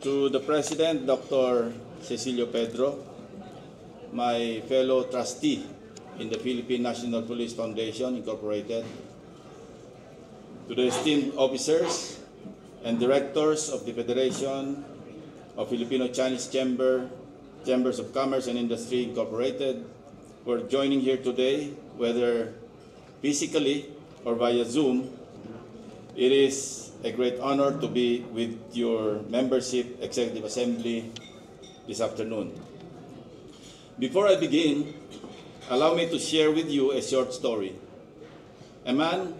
To the President, Dr. Cecilio Pedro, my fellow trustee in the Philippine National Police Foundation, Incorporated, to the esteemed officers and directors of the Federation of Filipino-Chinese Chambers of Commerce and Industry, Incorporated, who are joining here today, whether physically or via Zoom. It is a great honor to be with your membership Executive Assembly this afternoon. Before I begin, allow me to share with you a short story. A man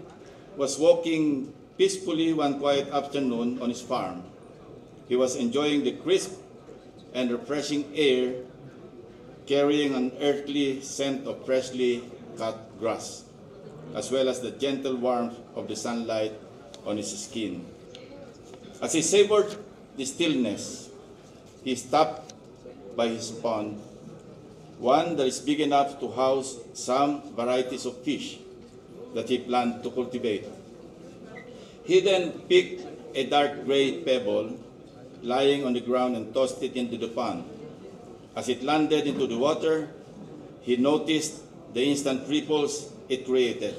was walking peacefully one quiet afternoon on his farm. He was enjoying the crisp and refreshing air, carrying an earthly scent of freshly cut grass, as well as the gentle warmth of the sunlight on his skin. As he savored the stillness, he stopped by his pond, one that is big enough to house some varieties of fish that he planned to cultivate. He then picked a dark gray pebble lying on the ground and tossed it into the pond. As it landed into the water, he noticed the instant ripples it created,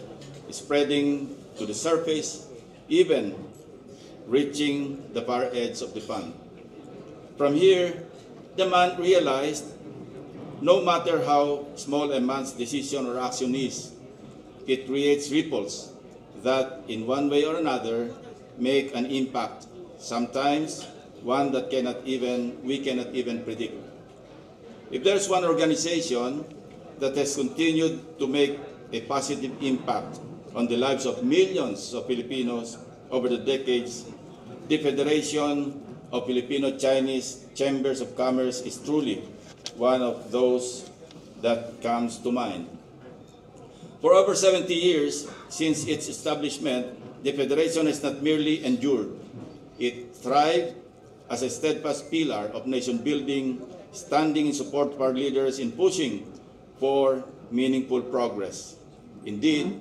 spreading to the surface, even reaching the far edge of the pond. From here, the man realized no matter how small a man's decision or action is, it creates ripples that in one way or another make an impact, sometimes one that we cannot even predict. If there's one organization that has continued to make a positive impact on the lives of millions of Filipinos over the decades, the Federation of Filipino-Chinese Chambers of Commerce is truly one of those that comes to mind. For over 70 years since its establishment, the Federation has not merely endured, it thrived as a steadfast pillar of nation building, standing in support of our leaders in pushing for meaningful progress. Indeed,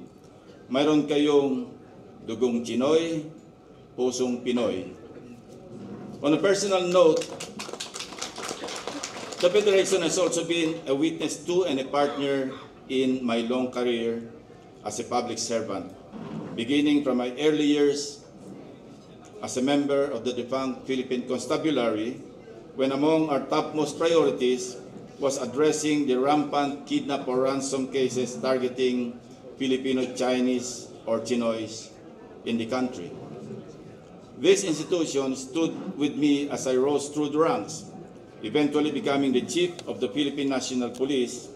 mayroon kayong dugong Chinoy, pusong Pinoy. On a personal note, the Federation has also been a witness to and a partner in my long career as a public servant, beginning from my early years as a member of the defunct Philippine Constabulary, when among our topmost priorities was addressing the rampant kidnap or ransom cases targeting Filipino-Chinese or Chinoys in the country. This institution stood with me as I rose through the ranks, eventually becoming the chief of the Philippine National Police,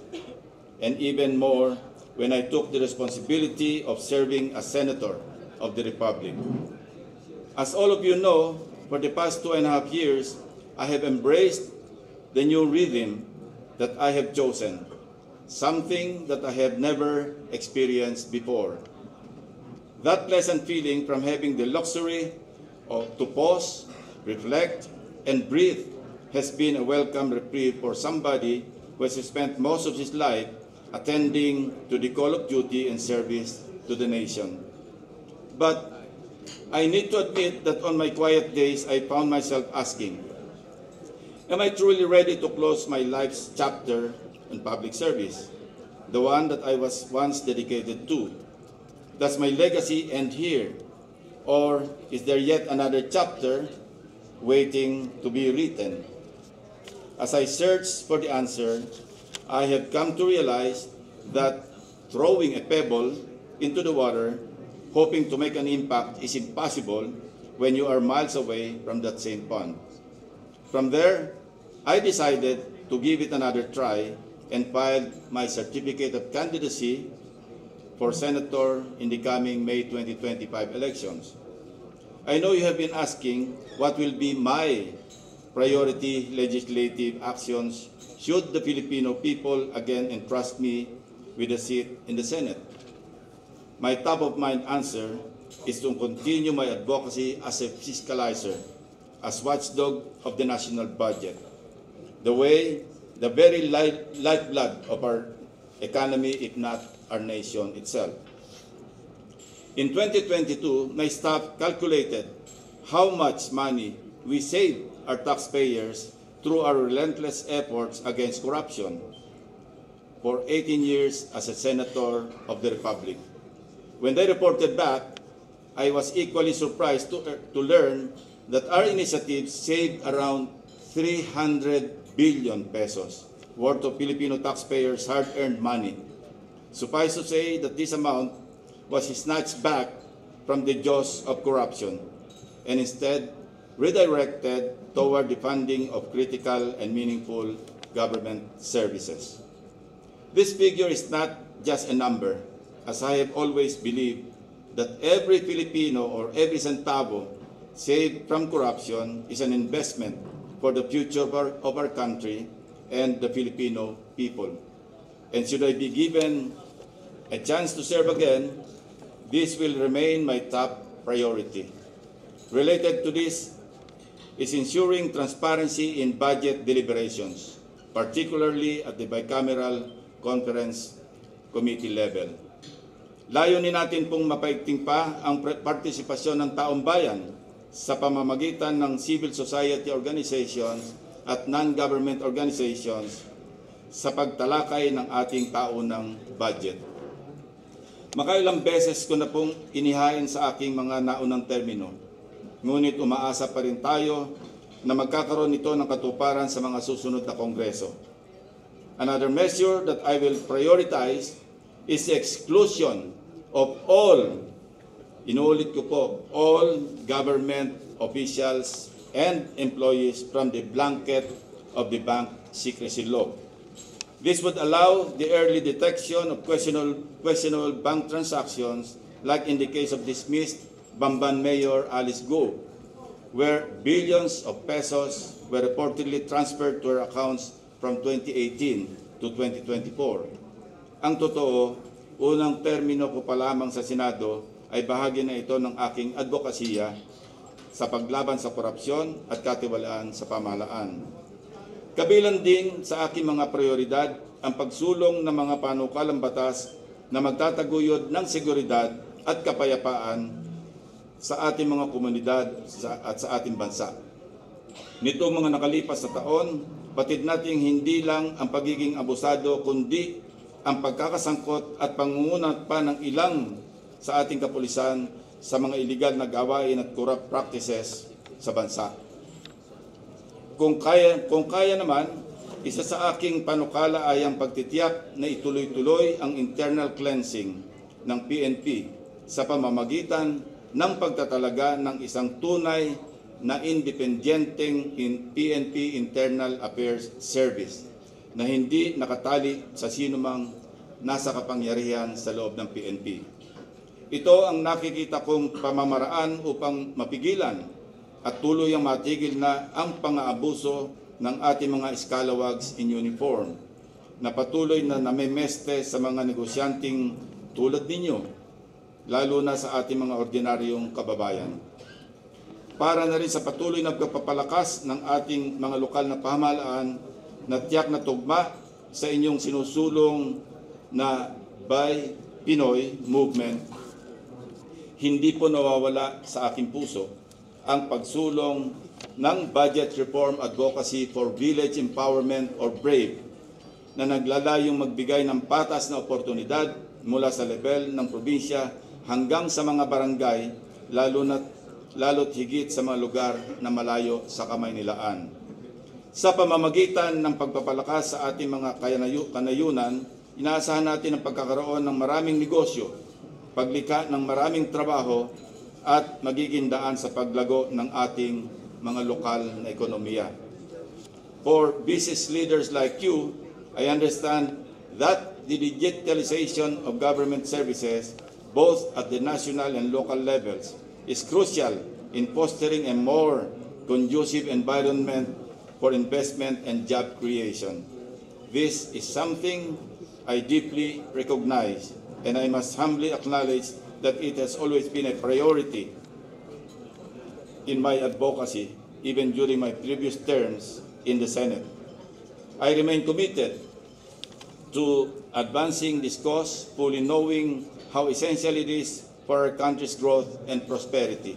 and even more when I took the responsibility of serving as Senator of the Republic. As all of you know, for the past 2.5 years, I have embraced the new rhythm that I have chosen, something that I have never experienced before. That pleasant feeling from having the luxury to pause, reflect, and breathe has been a welcome reprieve for somebody who has spent most of his life attending to the call of duty and service to the nation. But I need to admit that on my quiet days, I found myself asking, am I truly ready to close my life's chapter in public service, the one that I was once dedicated to? Does my legacy end here? Or is there yet another chapter waiting to be written? As I search for the answer, I have come to realize that throwing a pebble into the water, hoping to make an impact, is impossible when you are miles away from that same pond. From there, I decided to give it another try and filed my certificate of candidacy for Senator in the coming May 2025 elections. I know you have been asking what will be my priority legislative actions should the Filipino people again entrust me with a seat in the Senate. My top-of-mind answer is to continue my advocacy as a fiscalizer, as watchdog of the national budget, the very lifeblood of our economy, if not our nation itself. In 2022, my staff calculated how much money we saved our taxpayers through our relentless efforts against corruption for 18 years as a senator of the Republic. When they reported back, I was equally surprised to learn that our initiatives saved around 300 billion pesos worth of Filipino taxpayers' hard-earned money. Suffice to say that this amount was snatched back from the jaws of corruption and instead redirected toward the funding of critical and meaningful government services. This figure is not just a number, as I have always believed that every Filipino or every centavo saved from corruption is an investment for the future of our country and the Filipino people. And should I be given a chance to serve again, this will remain my top priority. Related to this is ensuring transparency in budget deliberations, particularly at the bicameral conference committee level. Layunin natin pong mapaigting pa ang partisipasyon ng taong bayan sa pamamagitan ng civil society organizations at non-government organizations sa pagtalakay ng ating taunang budget. Makailang beses ko na pong inihain sa aking mga naunang termino, ngunit umaasa pa rin tayo na magkakaroon nito ng katuparan sa mga susunod na kongreso. Another measure that I will prioritize is the exclusion of all, inuulit ko po, all government officials and employees from the blanket of the bank secrecy law. This would allow the early detection of questionable bank transactions, like in the case of dismissed Bamban Mayor Alice Go, where billions of pesos were reportedly transferred to her accounts from 2018 to 2024. Ang totoo, unang termino ko pa lamang sa Senado ay bahagi na ito ng aking advokasya sa paglaban sa korupsyon at katiwalaan sa pamahalaan. Kabilang din sa aking mga prioridad ang pagsulong ng mga panukalang batas na magtataguyod ng seguridad at kapayapaan sa ating mga komunidad at sa ating bansa. Nitong mga nakalipas na taon, batid nating hindi lang ang pagiging abusado kundi ang pagkakasangkot at pangungunat pa ng ilang sa ating kapulisan sa mga iligal na gawain at corrupt practices sa bansa. Kung kaya naman, isa sa aking panukala ay ang pagtitiyak na ituloy-tuloy ang internal cleansing ng PNP sa pamamagitan ng pagtatalaga ng isang tunay na independenteng PNP Internal Affairs Service na hindi nakatali sa sinumang nasa kapangyarihan sa loob ng PNP. Ito ang nakikita kong pamamaraan upang mapigilan at tuluyang matigil na ang pang-aabuso ng ating mga scalawags in uniform na patuloy na namemeste sa mga negosyanteng tulad ninyo, lalo na sa ating mga ordinaryong kababayan. Para na rin sa patuloy na pagpapalakas ng ating mga lokal na pamahalaan na tiyak na tugma sa inyong sinusulong na Buy Pinoy movement, hindi po nawawala sa aking puso ang pagsulong ng Budget Reform Advocacy for Village Empowerment or BRAVE na naglalayong magbigay ng patas na oportunidad mula sa level ng probinsya hanggang sa mga barangay, lalo't higit sa mga lugar na malayo sa kamay-nilaan. Sa pamamagitan ng pagpapalakas sa ating mga kanayunan, inaasahan natin ang pagkakaroon ng maraming negosyo, paglikha ng maraming trabaho, at magiging daan sa paglago ng ating mga lokal na ekonomiya. For business leaders like you, I understand that the digitalization of government services, both at the national and local levels, is crucial in fostering a more conducive environment for investment and job creation. This is something I deeply recognize, and I must humbly acknowledge that it has always been a priority in my advocacy, even during my previous terms in the Senate. I remain committed to advancing this cause, fully knowing how essential it is for our country's growth and prosperity.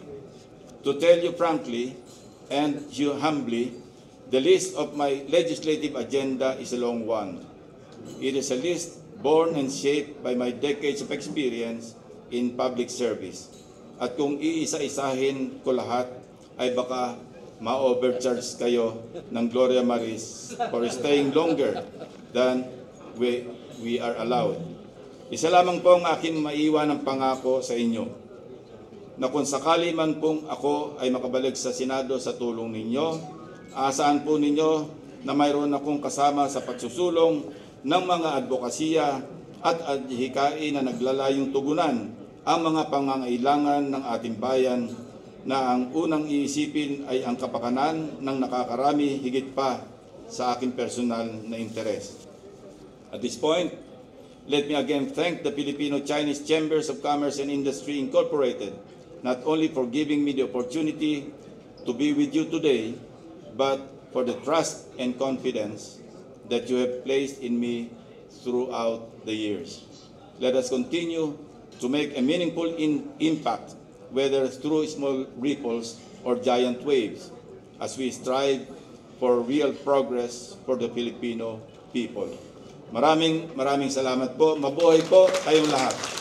To tell you frankly, and you humbly, the list of my legislative agenda is a long one. It is a list born and shaped by my decades of experience in public service. At kung iisa-isahin ko lahat, ay baka ma-overcharge kayo ng Gloria Maris for staying longer than we are allowed. Isa lamang po ang aking maiwan ng pangako sa inyo, na kung sakali man pong ako ay makabalik sa Senado sa tulong ninyo, asahan po ninyo na mayroon akong kasama sa pagsusulong ng mga advokasya at adhikain na naglalayong tugunan ang mga pangangailangan ng ating bayan, na ang unang iisipin ay ang kapakanan ng nakakarami higit pa sa aking personal na interes. At this point, let me again thank the Filipino-Chinese Chambers of Commerce and Industry Incorporated, not only for giving me the opportunity to be with you today, but for the trust and confidence that you have placed in me throughout the years. Let us continue to make a meaningful impact, whether through small ripples or giant waves, as we strive for real progress for the Filipino people. Maraming salamat po. Mabuhay po kayong lahat.